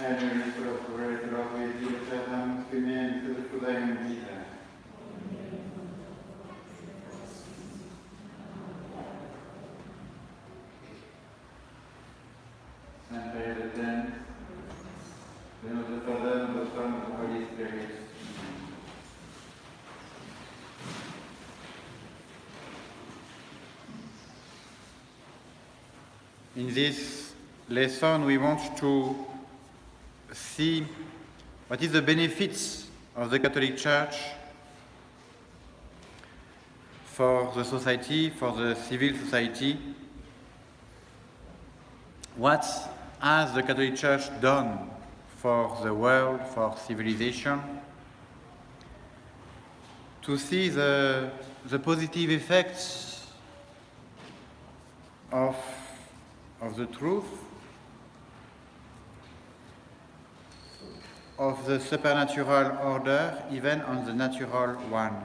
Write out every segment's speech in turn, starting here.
Henry procurator of Ethiopian Female to the Judean Peter. Saint Pierre de Ten, de notre Père, de notre Femme, de Holy Spirit. In this lesson, we want to see what is the benefits of the Catholic Church for the society, for the civil society. What has the Catholic Church done for the world, for civilization? To see the positive effects of the truth, of the supernatural order, even on the natural one.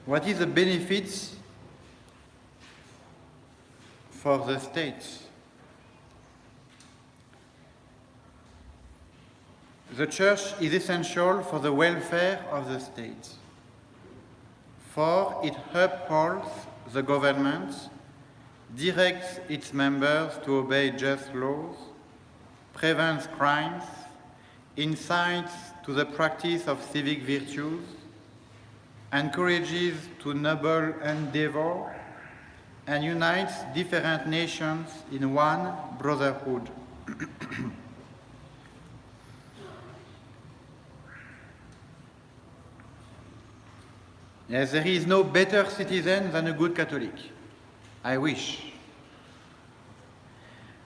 What is the benefits for the state? The Church is essential for the welfare of the state, for it upholds the government, directs its members to obey just laws, prevents crimes, incites to the practice of civic virtues, encourages to noble endeavor, and unites different nations in one brotherhood. Yes, there is no better citizen than a good Catholic. I wish.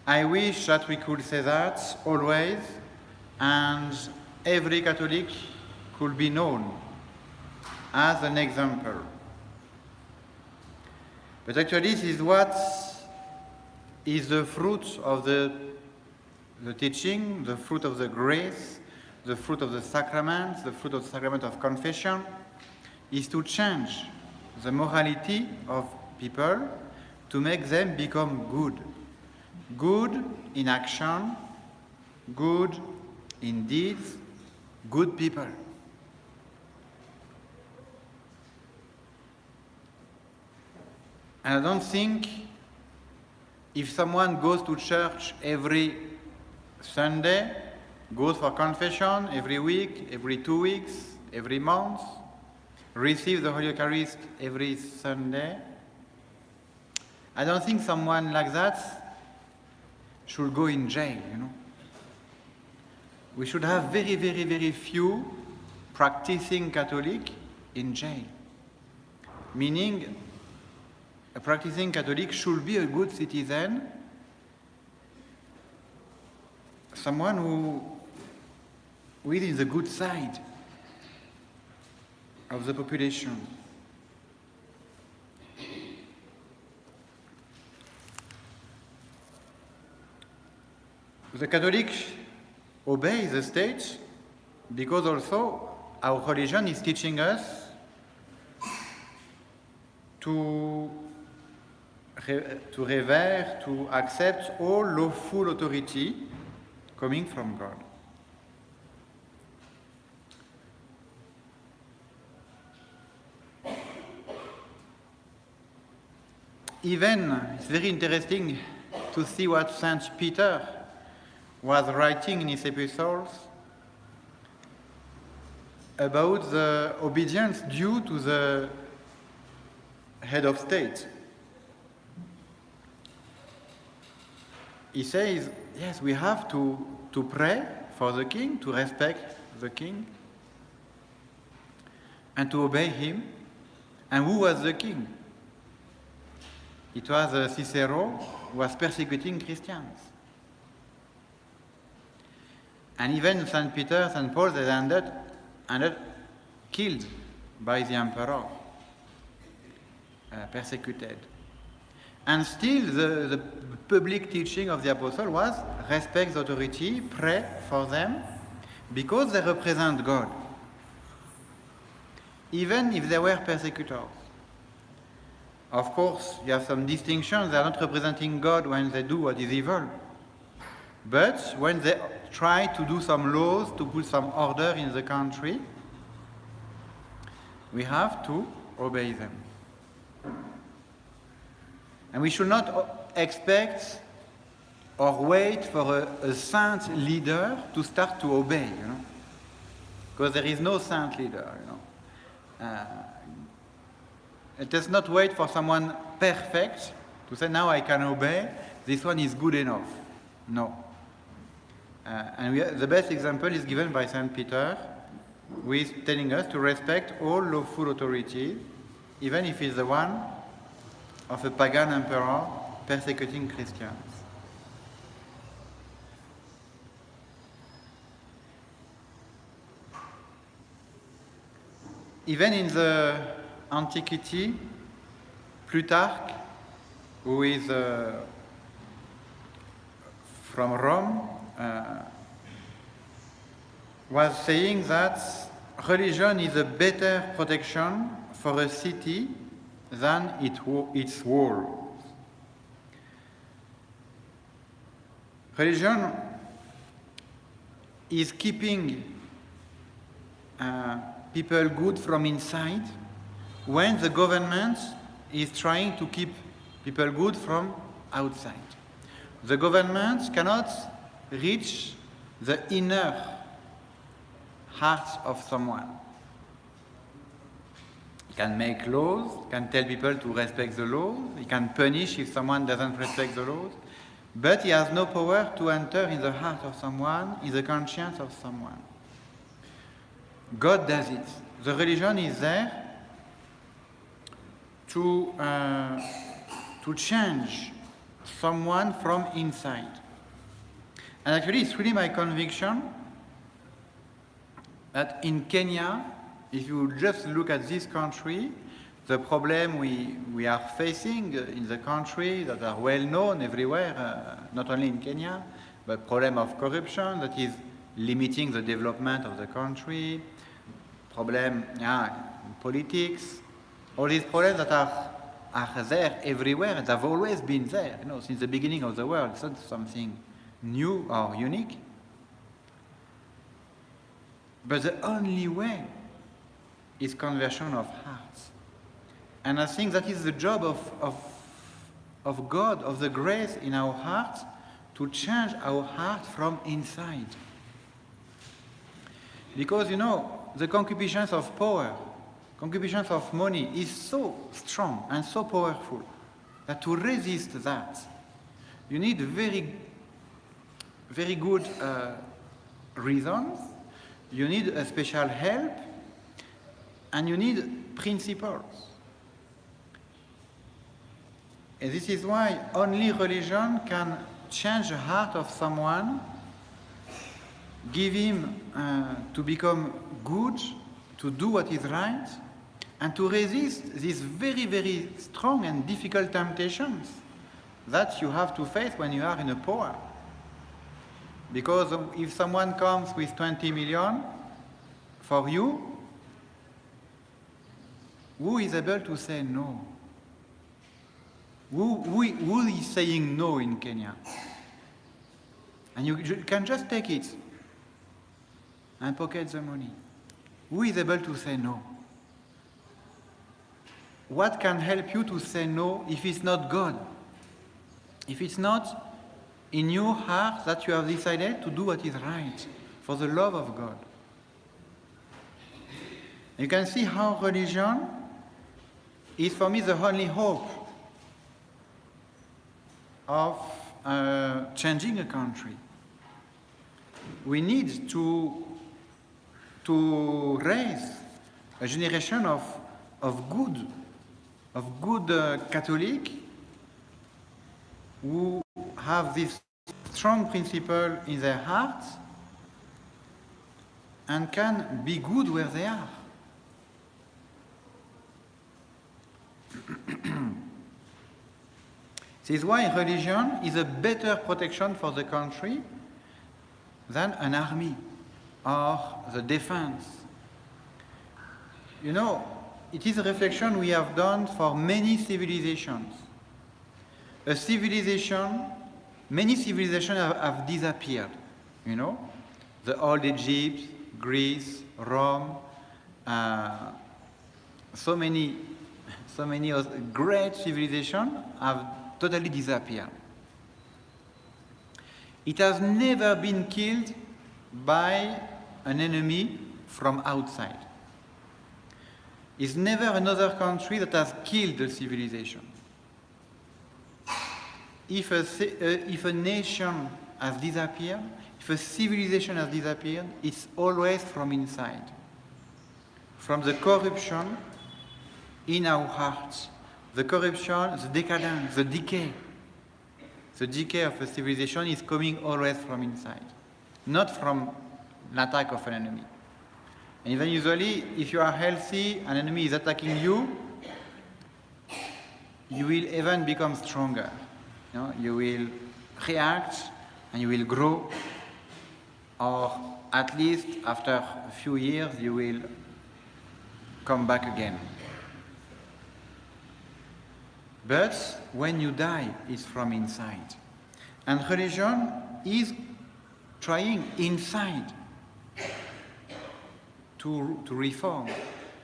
I wish that we could say that always, and every Catholic could be known as an example. But actually, this is what is the fruit of the teaching, the fruit of the grace, the fruit of the sacraments, the fruit of the sacrament of confession, is to change the morality of people, to make them become good. Good in action, good in deeds, good people. And I don't think if someone goes to church every Sunday, goes for confession every week, every 2 weeks, every month, receives the Holy Eucharist every Sunday, I don't think someone like that should go in jail, We should have very, very, very few practicing Catholic in jail. Meaning, a practicing Catholic should be a good citizen, someone who is in the good side of the population. The Catholic obey the state because also our religion is teaching us to revere, to accept all lawful authority coming from God. Even, it's very interesting to see what Saint Peter was writing in his epistles about the obedience due to the head of state. He says, yes, we have to pray for the king, to respect the king, and to obey him. And who was the king? It was Cicero who was persecuting Christians. And even St. Peter, St. Paul, they ended killed by the emperor, persecuted. And still the public teaching of the apostle was respect the authority, pray for them, because they represent God, even if they were persecutors. Of course, you have some distinctions. They are not representing God when they do what is evil. But when they try to do some laws, to put some order in the country, we have to obey them. And we should not expect or wait for a saint leader to start to obey, because there is no saint leader, It does not wait for someone perfect to say, now I can obey, this one is good enough. No. The best example is given by Saint Peter, who is telling us to respect all lawful authority, even if it's the one of a pagan emperor persecuting Christians. Even in the antiquity, Plutarch, who is from Rome, was saying that religion is a better protection for a city than its wall. Religion is keeping people good from inside, when the government is trying to keep people good from outside. The government cannot reach the inner heart of someone. It can make laws, can tell people to respect the laws, he can punish if someone doesn't respect the laws, but he has no power to enter in the heart of someone, in the conscience of someone. God does it. The religion is there to change someone from inside. And actually, it's really my conviction that in Kenya, if you just look at this country, the problem we are facing in the country that are well known everywhere, not only in Kenya, but problem of corruption that is limiting the development of the country, problem in politics, all these problems that are there everywhere and have always been there, since the beginning of the world. It's not something new or unique. But the only way is conversion of hearts. And I think that is the job of God, of the grace in our hearts, to change our heart from inside. Because, the concupiscence of power, concupiscence of money is so strong and so powerful that to resist that, you need very, very good reasons, you need a special help, and you need principles. And this is why only religion can change the heart of someone, give him to become good, to do what is right, and to resist these very, very strong and difficult temptations that you have to face when you are in a power. Because if someone comes with 20 million for you, who is able to say no? Who is saying no in Kenya? And you can just take it and pocket the money. Who is able to say no? What can help you to say no if it's not God? If it's not in your heart that you have decided to do what is right for the love of God? You can see how religion is for me the only hope of changing a country. We need to raise a generation of good Catholic who have this strong principle in their hearts and can be good where they are. This is why religion is a better protection for the country than an army or the defense. it is a reflection we have done for many civilizations. Many civilizations have disappeared, you know? The old Egypt, Greece, Rome, so many great civilizations have totally disappeared. It has never been killed by an enemy from outside. It's never another country that has killed the civilization. If a nation has disappeared, if a civilization has disappeared, it's always from inside. From the corruption in our hearts. The corruption, the decadence, the decay. The decay of a civilization is coming always from inside, not from an attack of an enemy. And even usually, if you are healthy, an enemy is attacking you, you will even become stronger. You know, you will react and you will grow, or at least after a few years, you will come back again. But when you die, it's from inside. And religion is trying inside to reform,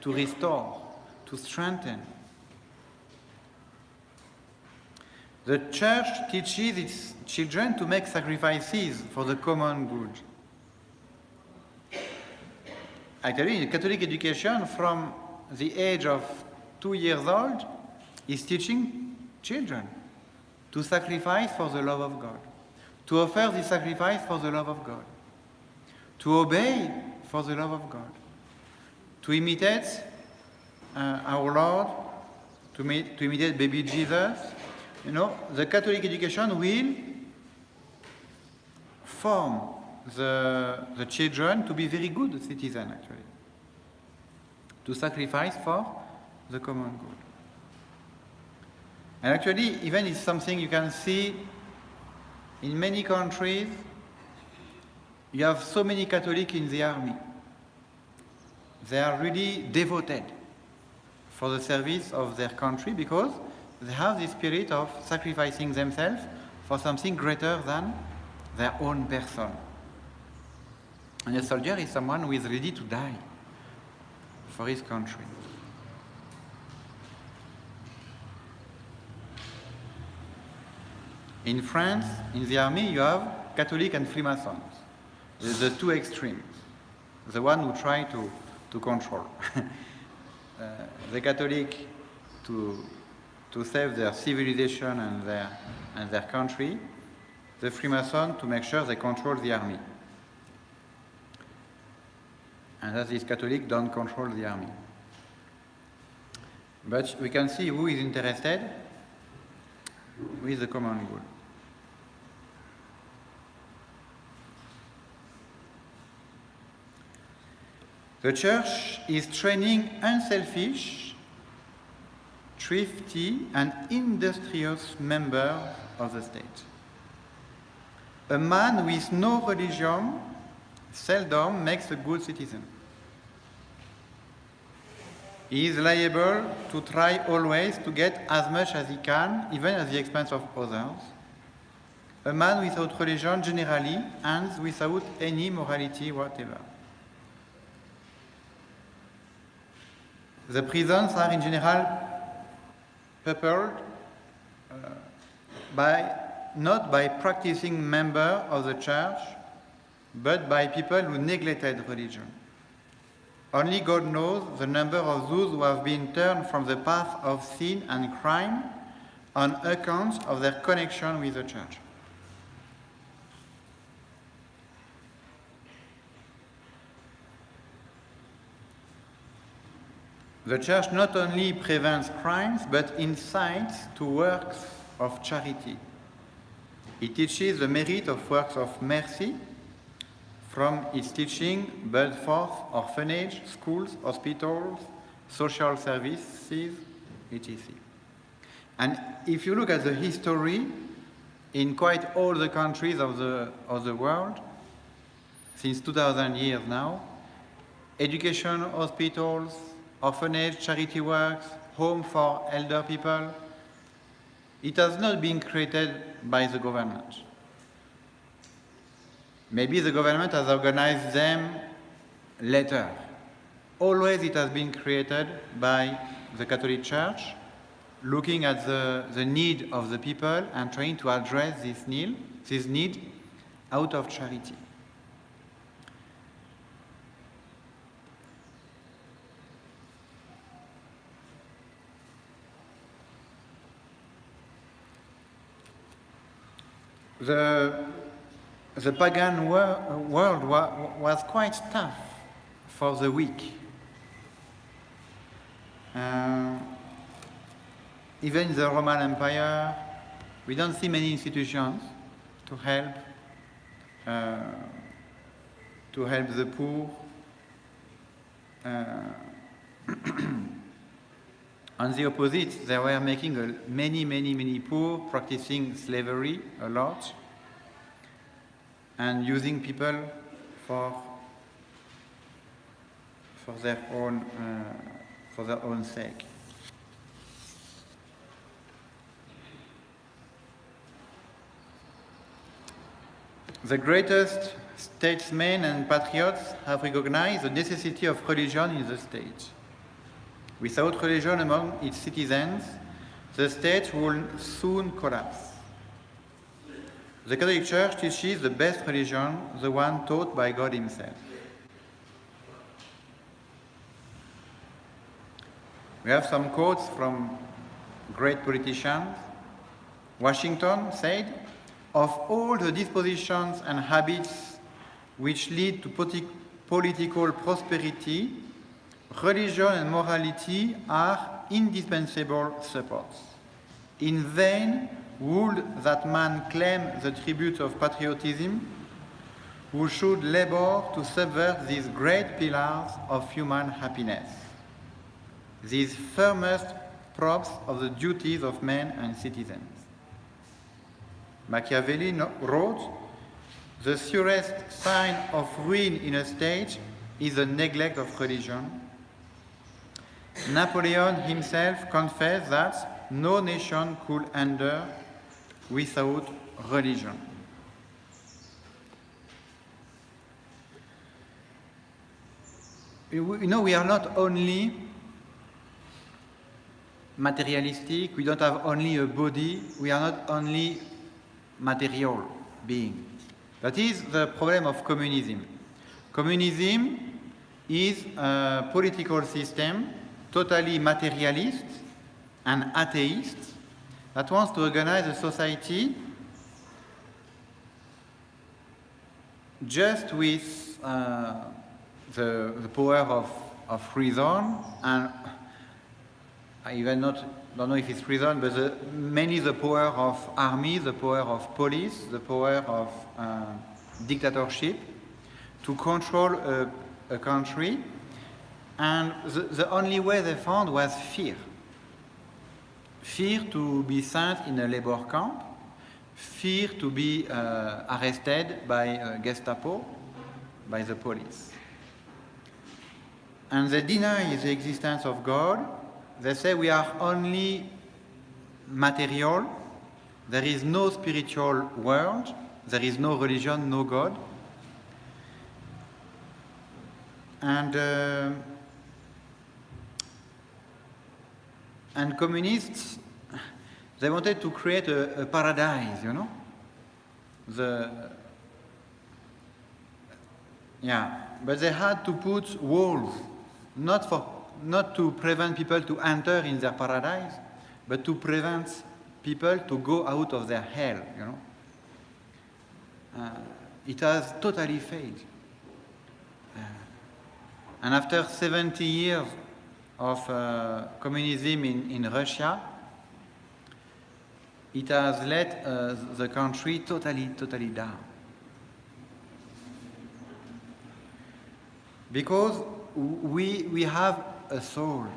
to restore, to strengthen. The church teaches its children to make sacrifices for the common good. Actually, in Catholic education, from the age of 2 years old, is teaching children to sacrifice for the love of God, to offer the sacrifice for the love of God, to obey for the love of God, to imitate our Lord, to imitate baby Jesus. You know, the Catholic education will form the children to be very good citizens, actually, to sacrifice for the common good. And actually, even it's something you can see in many countries. You have so many Catholics in the army. They are really devoted for the service of their country because they have the spirit of sacrificing themselves for something greater than their own person. And a soldier is someone who is ready to die for his country. In France, in the army, you have Catholic and Freemasons, the two extremes, the one who try to control. The Catholic to save their civilization and their country, the Freemason to make sure they control the army. And that these Catholics don't control the army. But we can see who is interested with the common good. The church is training unselfish, thrifty, and industrious members of the state. A man with no religion seldom makes a good citizen. He is liable to try always to get as much as he can, even at the expense of others. A man without religion generally ends without any morality whatever. The prisons are in general peopled not by practicing members of the church, but by people who neglected religion. Only God knows the number of those who have been turned from the path of sin and crime on account of their connection with the church. The church not only prevents crimes, but incites to works of charity. It teaches the merit of works of mercy. From its teaching, brought forth orphanage, schools, hospitals, social services, etc. And if you look at the history, in quite all the countries of the world, since 2000 years now, education, hospitals, orphanage, charity works, home for elder people. It has not been created by the government. Maybe the government has organized them later. Always it has been created by the Catholic Church, looking at the need of the people and trying to address this need out of charity. The pagan world was quite tough for the weak. Even in the Roman Empire, we don't see many institutions to help the poor. On the opposite, they were making many poor, practicing slavery a lot, and using people for their own sake. The greatest statesmen and patriots have recognized the necessity of religion in the state. Without religion among its citizens, the state will soon collapse. The Catholic Church teaches the best religion, the one taught by God Himself. We have some quotes from great politicians. Washington said, "Of all the dispositions and habits which lead to political prosperity, religion and morality are indispensable supports. In vain would that man claim the tribute of patriotism, who should labor to subvert these great pillars of human happiness, these firmest props of the duties of men and citizens." Machiavelli wrote, "The surest sign of ruin in a state is the neglect of religion." Napoleon himself confessed that no nation could endure without religion. You know, we are not only materialistic, we don't have only a body, we are not only material being. That is the problem of communism. Communism is a political system totally materialist and atheist that wants to organize a society just with the power of reason, and I even don't know if it's reason, but mainly the power of army, the power of police, the power of dictatorship to control a country. And the only way they found was fear. Fear to be sent in a labor camp, fear to be arrested by Gestapo, by the police. And they deny the existence of God. They say we are only material, there is no spiritual world, there is no religion, no God. And communists, they wanted to create a paradise, you know? But they had to put walls, not to prevent people to enter in their paradise, but to prevent people to go out of their hell, you know? It has totally failed. And after 70 years of communism in Russia, it has let the country totally down. Because we have a soul,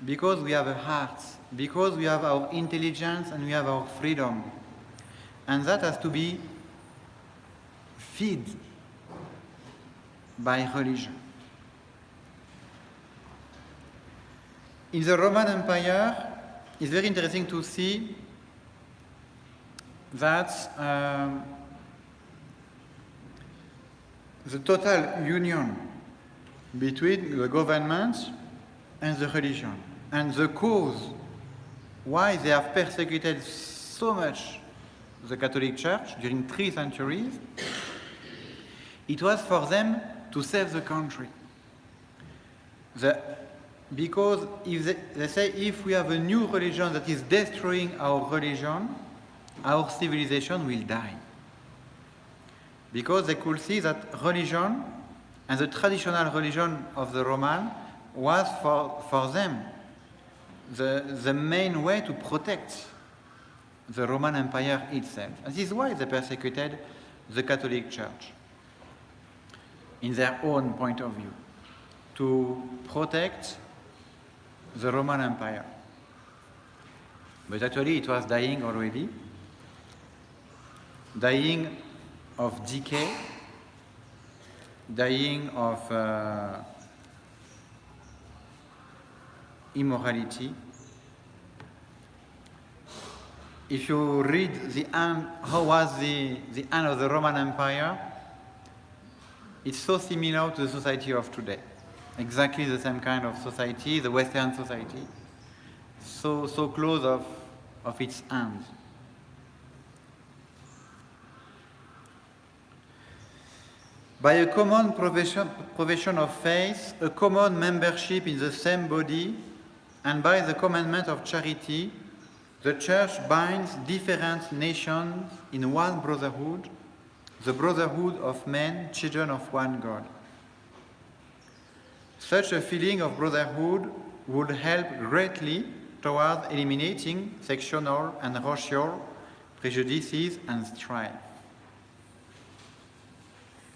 because we have a heart, because we have our intelligence and we have our freedom. And that has to be fed by religion. In the Roman Empire, it's very interesting to see that the total union between the government and the religion, and the cause why they have persecuted so much the Catholic Church during 3 centuries, it was for them to save the country. Because if they say if we have a new religion that is destroying our religion, our civilization will die. Because they could see that religion and the traditional religion of the Roman was for them the main way to protect the Roman Empire itself. And this is why they persecuted the Catholic Church in their own point of view, to protect the Roman Empire. But actually it was dying already, dying of decay, dying of immorality. If you read how was the end of the Roman Empire, it's so similar to the society of today. Exactly the same kind of society, the Western society. So close of its end. By a common profession of faith, a common membership in the same body, and by the commandment of charity, the Church binds different nations in one brotherhood, the brotherhood of men, children of one God. Such a feeling of brotherhood would help greatly toward eliminating sectional and racial prejudices and strife.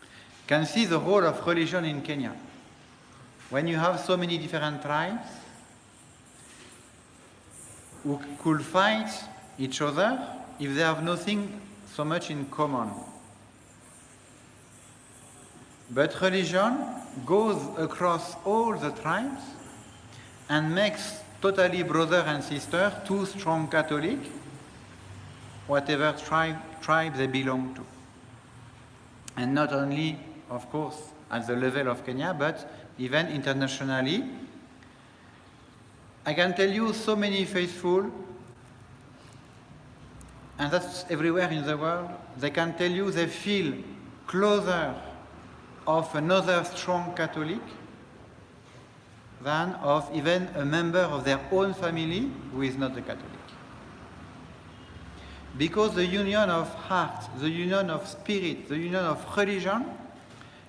You can see the role of religion in Kenya. When you have so many different tribes who could fight each other if they have nothing so much in common. But religion goes across all the tribes and makes totally brother and sister, two strong Catholic, whatever tribe they belong to. And not only, of course, at the level of Kenya, but even internationally. I can tell you so many faithful, and that's everywhere in the world, they can tell you they feel closer of another strong Catholic than of even a member of their own family who is not a Catholic. Because the union of heart, the union of spirit, the union of religion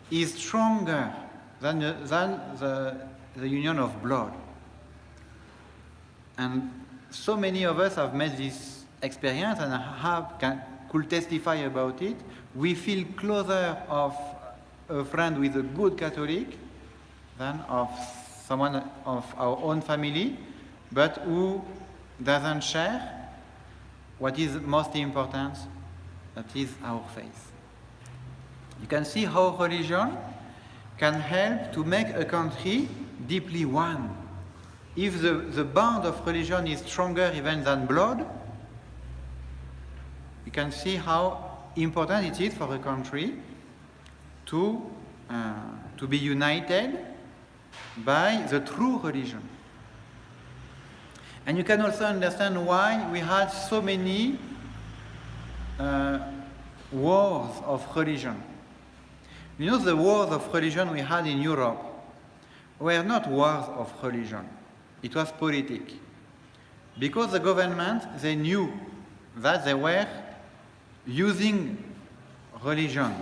is stronger than the union of blood. And so many of us have made this experience and could testify about it. We feel closer of a friend with a good Catholic than of someone of our own family, but who doesn't share what is most important, that is our faith. You can see how religion can help to make a country deeply one. If the bond of religion is stronger even than blood, you can see how important it is for a country to be united by the true religion. And you can also understand why we had so many wars of religion. You know, the wars of religion we had in Europe were not wars of religion. It was politic. Because the government, they knew that they were using religion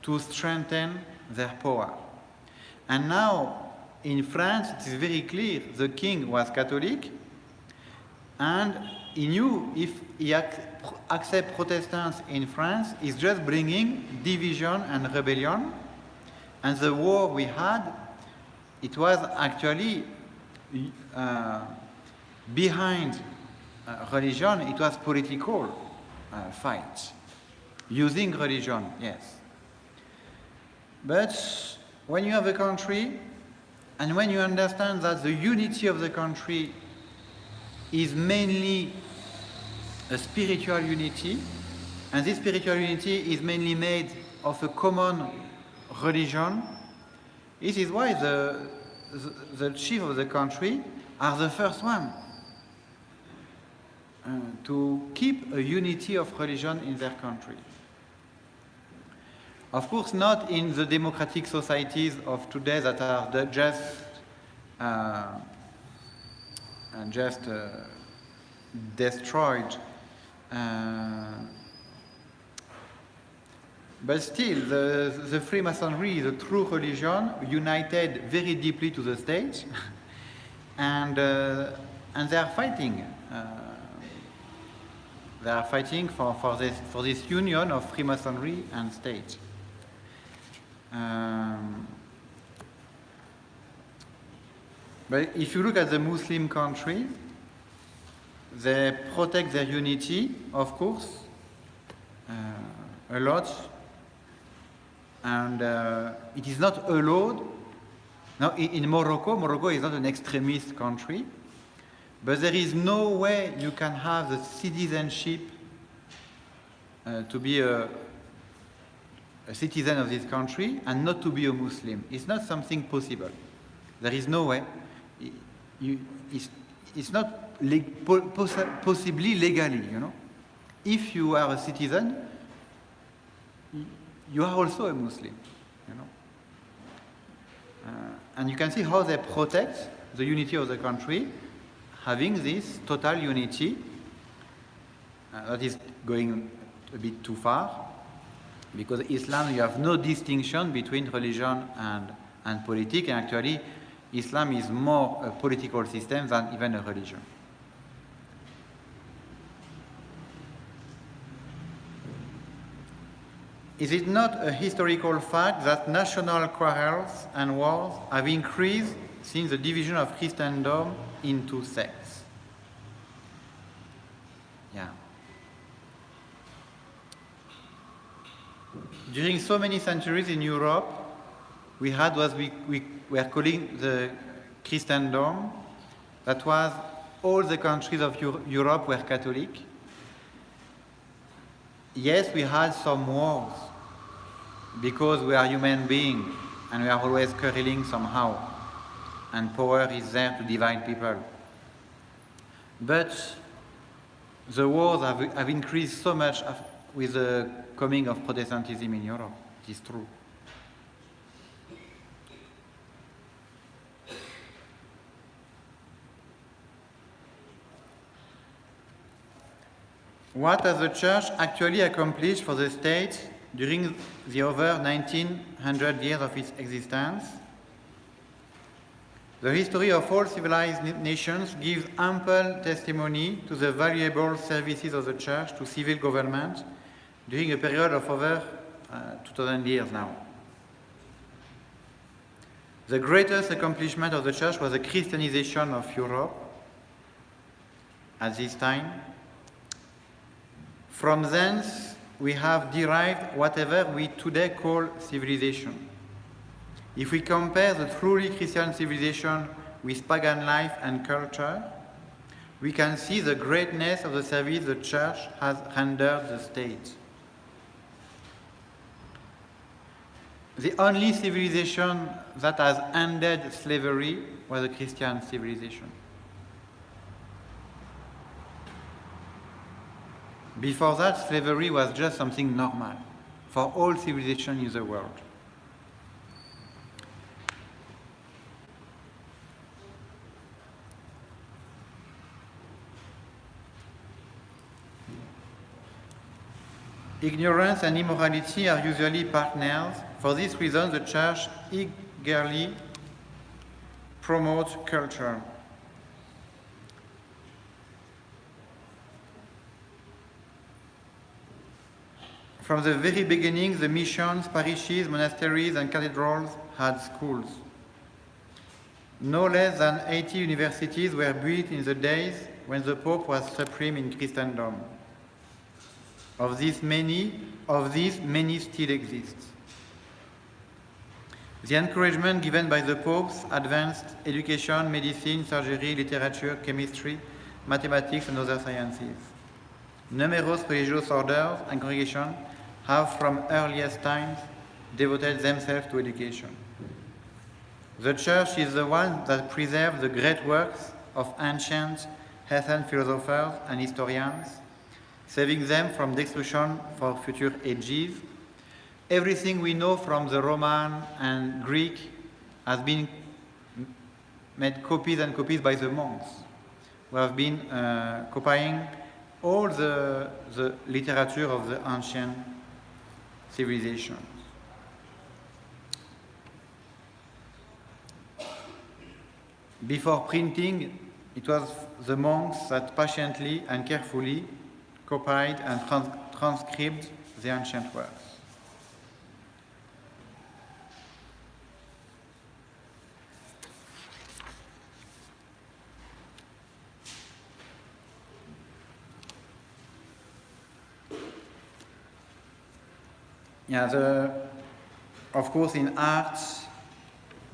to strengthen their power. And now, in France, it is very clear the king was Catholic, and he knew if he accepts Protestants in France, he's just bringing division and rebellion. And the war we had, it was actually behind religion, it was political fight, using religion, yes. But when you have a country And when you understand that the unity of the country is mainly a spiritual unity, and this spiritual unity is mainly made of a common religion, this is why the chief of the country are the first one to keep a unity of religion in their country. Of course, not in the democratic societies of today that are just destroyed. But still, the Freemasonry is a true religion, united very deeply to the state, and they are fighting. They are fighting for this union of Freemasonry and state. But if you look at the Muslim countries, they protect their unity, of course, a lot, and it is not allowed. Now, in Morocco is not an extremist country, but there is no way you can have the citizenship to be a citizen of this country and not to be a Muslim. It's not something possible. There is no way. It's not possibly legally, you know. If you are a citizen, you are also a Muslim, you know. And you can see how they protect the unity of the country, having this total unity. That is going a bit too far, because Islam, you have no distinction between religion and politics, and actually Islam is more a political system than even a religion. Is it not a historical fact that national quarrels and wars have increased since the division of Christendom into sects? Yeah. During so many centuries in Europe, we had what we were calling the Christendom. That was all the countries of Europe were Catholic. Yes, we had some wars because we are human beings and we are always quarreling somehow, and power is there to divide people. But the wars have increased so much with the coming of Protestantism in Europe. It is true. What has the Church actually accomplished for the state during the over 1900 years of its existence? The history of all civilized nations gives ample testimony to the valuable services of the Church to civil government during a period of over 2000 years now. The greatest accomplishment of the Church was the Christianization of Europe at this time. From thence, we have derived whatever we today call civilization. If we compare the truly Christian civilization with pagan life and culture, we can see the greatness of the service the Church has rendered the state. The only civilization that has ended slavery was the Christian civilization. Before that, slavery was just something normal for all civilization in the world. Ignorance and immorality are usually partners. For this reason, the Church eagerly promotes culture. From the very beginning, the missions, parishes, monasteries, and cathedrals had schools. No less than 80 universities were built in the days when the Pope was supreme in Christendom. Of these, many still exist. The encouragement given by the popes advanced education, medicine, surgery, literature, chemistry, mathematics, and other sciences. Numerous religious orders and congregations have from earliest times devoted themselves to education. The Church is the one that preserves the great works of ancient heathen philosophers and historians, saving them from destruction for future ages. Everything we know from the Roman and Greek has been made copies and copies by the monks, who have been copying all the literature of the ancient civilizations. Before printing, it was the monks that patiently and carefully copied and transcribed the ancient works. Yeah, of course, in art,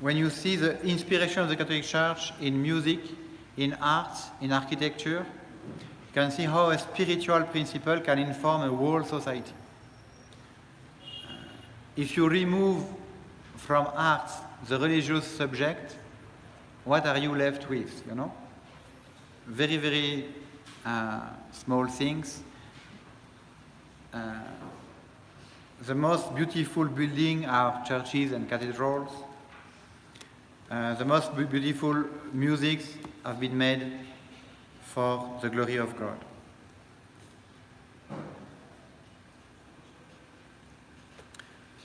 when you see the inspiration of the Catholic Church in music, in art, in architecture, you can see how a spiritual principle can inform a whole society. If you remove from art the religious subject, what are you left with, you know? Very, very small things. The most beautiful buildings are churches and cathedrals. The most beautiful music have been made for the glory of God.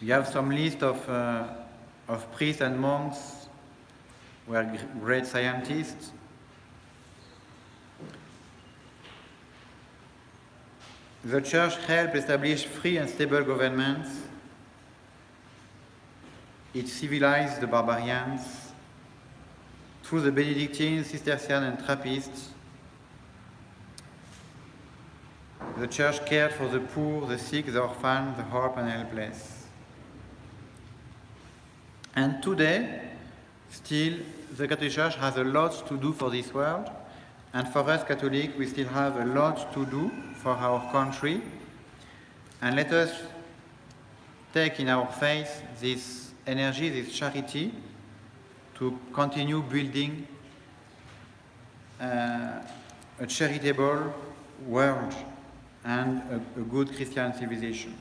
We have some list of priests and monks who are great scientists. The Church helped establish free and stable governments. It civilized the barbarians. Through the Benedictines, Cistercians, and Trappists, the Church cared for the poor, the sick, the orphan, the poor and helpless. And today, still, the Catholic Church has a lot to do for this world. And for us Catholics, we still have a lot to do for our country. And let us take in our faith this energy, this charity, to continue building a charitable world and a good Christian civilization.